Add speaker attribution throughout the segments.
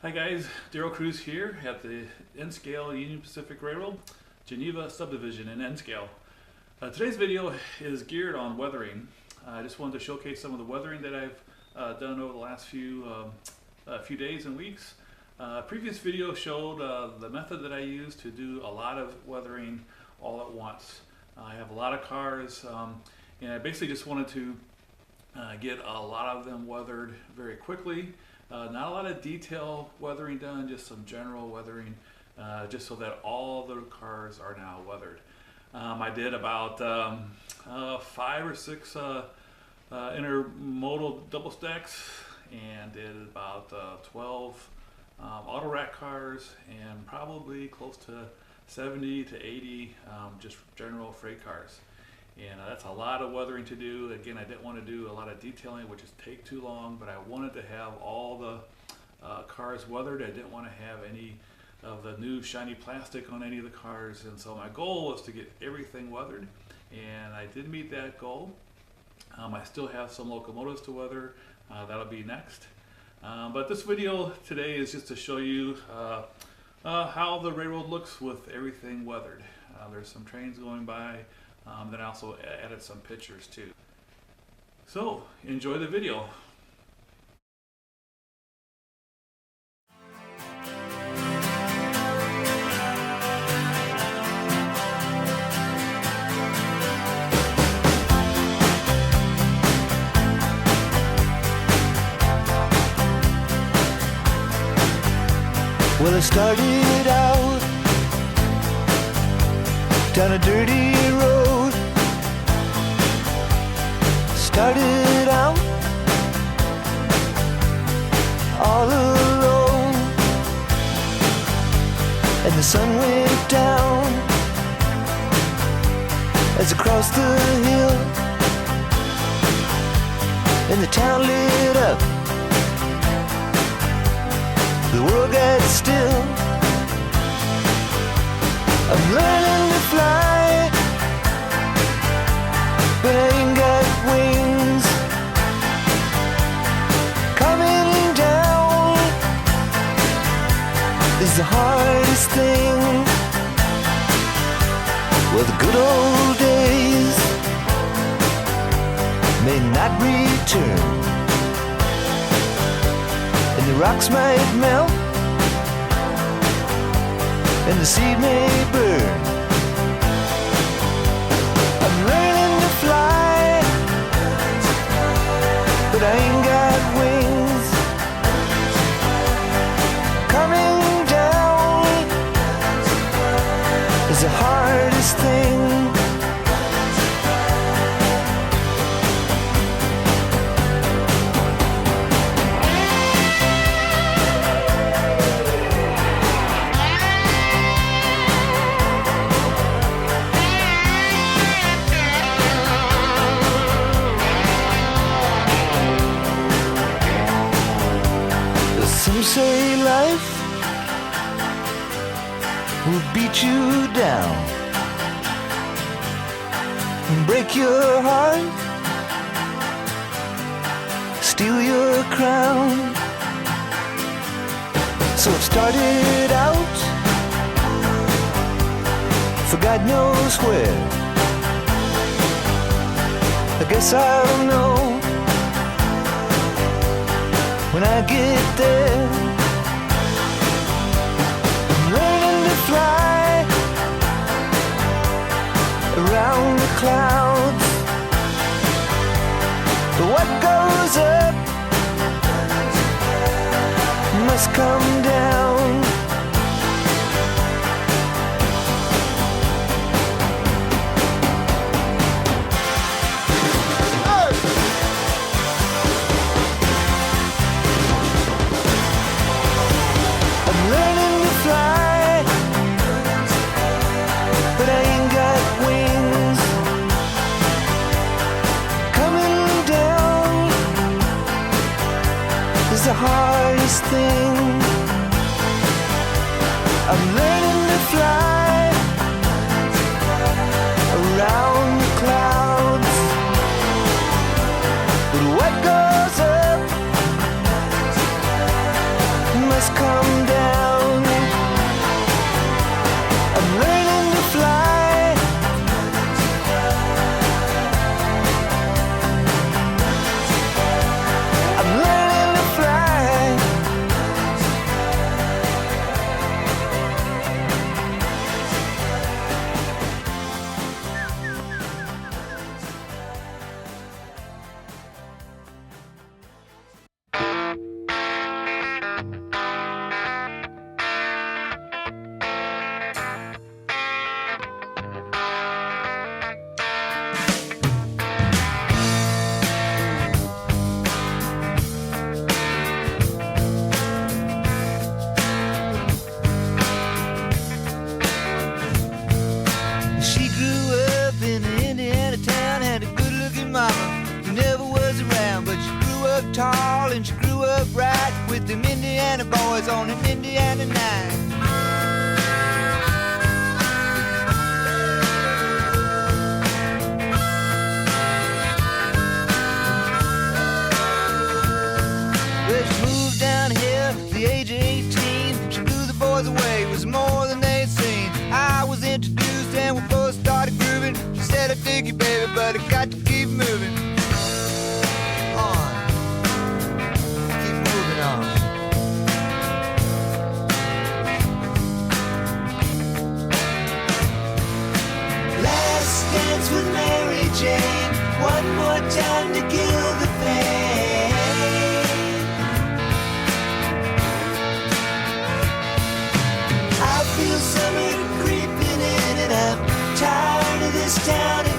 Speaker 1: Hi guys, Daryl Cruz here at the N-Scale Union Pacific Railroad, Geneva Subdivision in N-Scale. Today's video is geared on weathering. I just wanted to showcase some of the weathering that I've done over the last few days and weeks. Previous video showed the method that I use to do a lot of weathering all at once. I have a lot of cars and I basically just wanted to get a lot of them weathered very quickly. Not a lot of detail weathering done, just some general weathering, just so that all the cars are now weathered. I did about 5 or 6 intermodal double stacks and did about 12 auto rack cars and probably close to 70 to 80 just general freight cars. And that's a lot of weathering to do. Again, I didn't want to do a lot of detailing, which is take too long, but I wanted to have all the cars weathered. I didn't want to have any of the new shiny plastic on any of the cars. And so my goal was to get everything weathered, and I did meet that goal. I still have some locomotives to weather. That'll be next. But this video today is just to show you how the railroad looks with everything weathered. There's some trains going by. Then I also added some pictures too. So enjoy the video.
Speaker 2: Well, I started out down a dirty road. Started out all alone, and the sun went down as I crossed the hill, and the town lit up. The world got still. I'm learning to fly, but I ain't got wings. Coming down is the hardest thing. Well, the good old days may not return, and the rocks might melt, and the sea may burn. I'm learning to fly, but I ain't got wings. Coming down is the hardest thing. Some say life will beat you down and break your heart, steal your crown. So I've started out for God knows where. I guess I'll know when I get there. I'm learning to fly around the clouds, but what goes up must come down.
Speaker 3: Indiana boys on an Indiana night. Let's move down here, the age of 18. She blew the boys away, it was more than they'd seen. I was introduced and we both started grooving. She said, I dig you, baby, but I got to keep moving on. Keep moving on.
Speaker 2: Last dance with Mary Jane. One more time to kill the pain. I feel summer creeping in and I'm tired of this town again.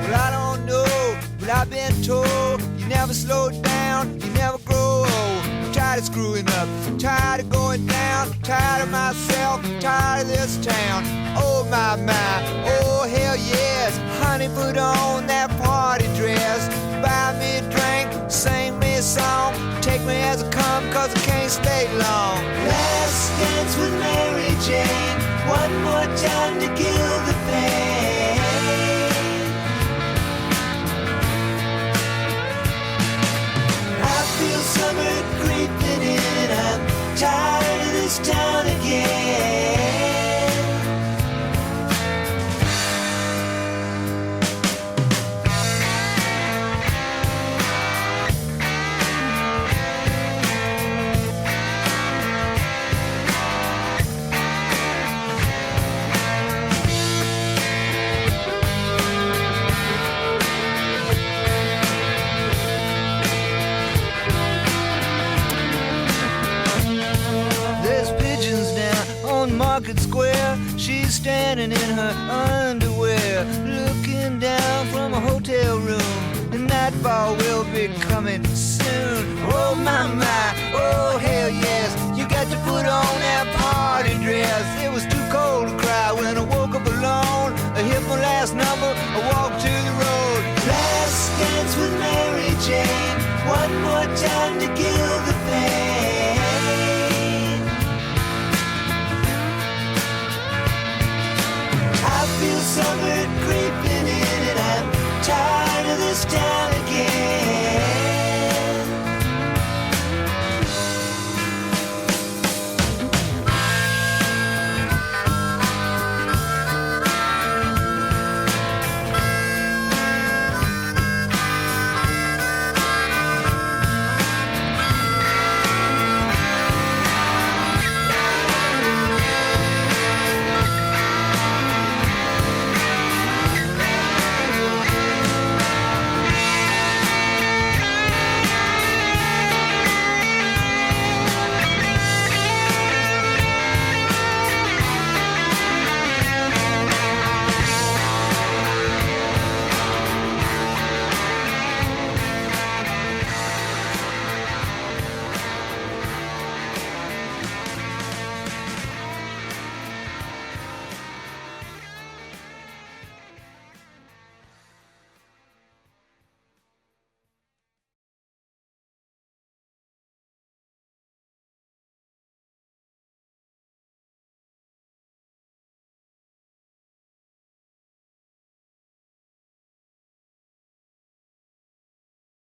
Speaker 3: Well, I don't know, but I've been told you never slow down, you never grow old. I'm tired of screwing up, I'm tired of going down, tired of myself, tired of this town. Oh my, oh hell yes. Honey, put on that party dress, buy me a drink, sing me a song, take me as I come, cause I can't stay long.
Speaker 2: Last dance with Mary Jane. One more time to kill the pain. I feel summer creeping in and I'm tired of this town again.
Speaker 3: There's pigeons down on Market Square. She's standing in her underwear, looking down from a hotel room. The nightfall will be coming soon. Oh my, oh hell yes. You got to put on that party